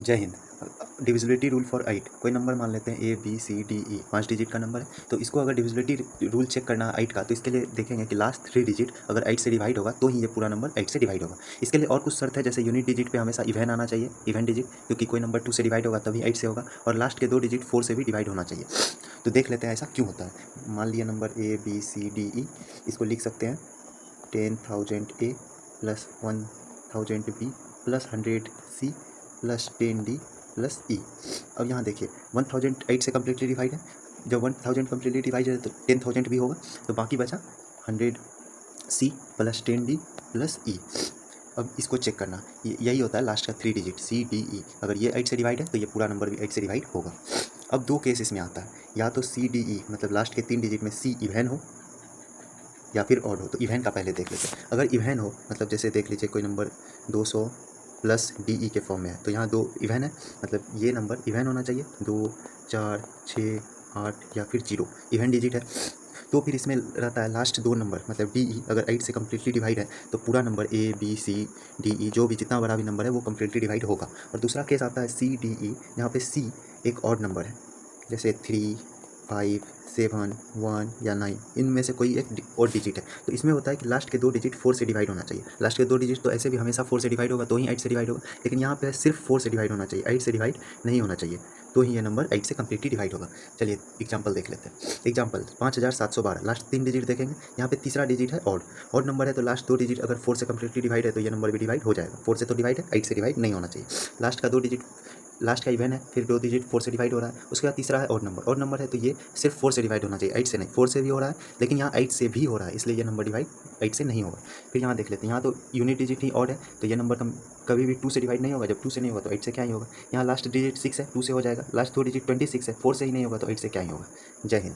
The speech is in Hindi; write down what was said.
जय हिंद। डिविजिबिलिटी रूल फॉर 8, कोई नंबर मान लेते हैं A B C D E, 5 digit का नंबर है। तो इसको अगर डिविजिबिलिटी रूल चेक करना है 8 का, तो इसके लिए देखेंगे कि लास्ट 3 डिजिट अगर 8 से डिवाइड होगा तो ही ये पूरा नंबर 8 से डिवाइड होगा। इसके लिए और कुछ शर्त है, जैसे यूनिट डिजिट पे हमेशा इवन आना चाहिए, इवन डिजिट, क्योंकि कोई नंबर 2 से डिवाइड होगा तभी 8 से होगा, और लास्ट के 2 डिजिट 4 से भी डिवाइड होना चाहिए। तो देख लेते हैं ऐसा क्यों होता है। मान लिया नंबर A B C D E, इसको लिख सकते हैं 10,000 A plus 1,000 B plus 100 C plus 10 D plus E. अब यहाँ देखिए 1000 8 से कम्प्लीटली डिवाइड है, जब 1000 कम्प्लीटली डिवाइड है तो 10,000 भी होगा, तो बाकी बचा 100 C plus 10 D plus E. अब इसको चेक करना, यही होता है लास्ट का 3 डिजिट सी डी ई। अगर ये 8 से डिवाइड है तो ये पूरा नंबर भी 8 से डिवाइड होगा। अब 2 केस इसमें आता है, या तो सी डी ई मतलब लास्ट के 3 डिजिट में सी इवन हो या फिर ऑड हो। तो इवन का पहले देख लेते हैं। अगर इवन हो मतलब जैसे देख लीजिए कोई नंबर 200 प्लस डी ई के फॉर्म में है, तो यहाँ 2 इवन है, मतलब ये नंबर इवन होना चाहिए। 2 4 6 8 या फिर 0 इवन डिजिट है। तो फिर इसमें रहता है लास्ट 2 नंबर मतलब डी ई, अगर 8 से कम्प्लीटली डिवाइड है तो पूरा number A B C D E जो भी जितना बड़ा भी नंबर है वो कम्प्लीटली डिवाइड होगा। और दूसरा केस आता है सी डी ई, यहाँ पे सी एक ऑड नंबर है, जैसे 3 5 7 1 या 9, इनमें से कोई एक और डिजिट है। तो इसमें होता है कि लास्ट के 2 डिजिट 4 से डिवाइड होना चाहिए। लास्ट के 2 डिजिट तो ऐसे भी हमेशा 4 से डिवाइड होगा तो ही 8 से डिवाइड होगा, लेकिन यहाँ पे सिर्फ 4 से डिवाइड होना चाहिए, 8 से डिवाइड नहीं होना चाहिए, तो ही ये नंबर 8 से कम्प्लीटली डिवाइड होगा। चलिए एग्जाम्पल देख लेते हैं। एग्जाम्पल 5712, लास्ट 3 डिजिट देखेंगे, यहाँ पे तीसरा डिजिट है ऑड नंबर है, तो लास्ट 2 डिजिट अगर 4 से कम्प्लीटली डिवाइड है तो ये नंबर भी डिवाइड हो जाएगा। 4 से तो डिवाइड है, 8 से डिवाइड नहीं होना चाहिए। लास्ट का 2 डिजिट, लास्ट का इवन है, फिर 2 डिजिट 4 से डिवाइड हो रहा है। उसके बाद तीसरा है ऑड नंबर है, तो ये सिर्फ 4 से डिवाइड होना चाहिए, 8 से नहीं। 4 से भी हो रहा है, लेकिन यहाँ 8 से भी हो रहा है, इसलिए ये नंबर डिवाइड 8 से नहीं होगा। फिर यहाँ देख लेते हैं, यहाँ तो यूनिट डिजिट ही ऑड है, तो ये नंबर कभी भी 2 से डिवाइड नहीं होगा। जब 2 से नहीं होगा तो 8 से क्या ही होगा। यहाँ लास्ट डिजिट 6 है, 2 से हो जाएगा। लास्ट 2 डिजिट 26 है, 4 से ही नहीं होगा तो 8 से क्या ही होगा। जय हिंद।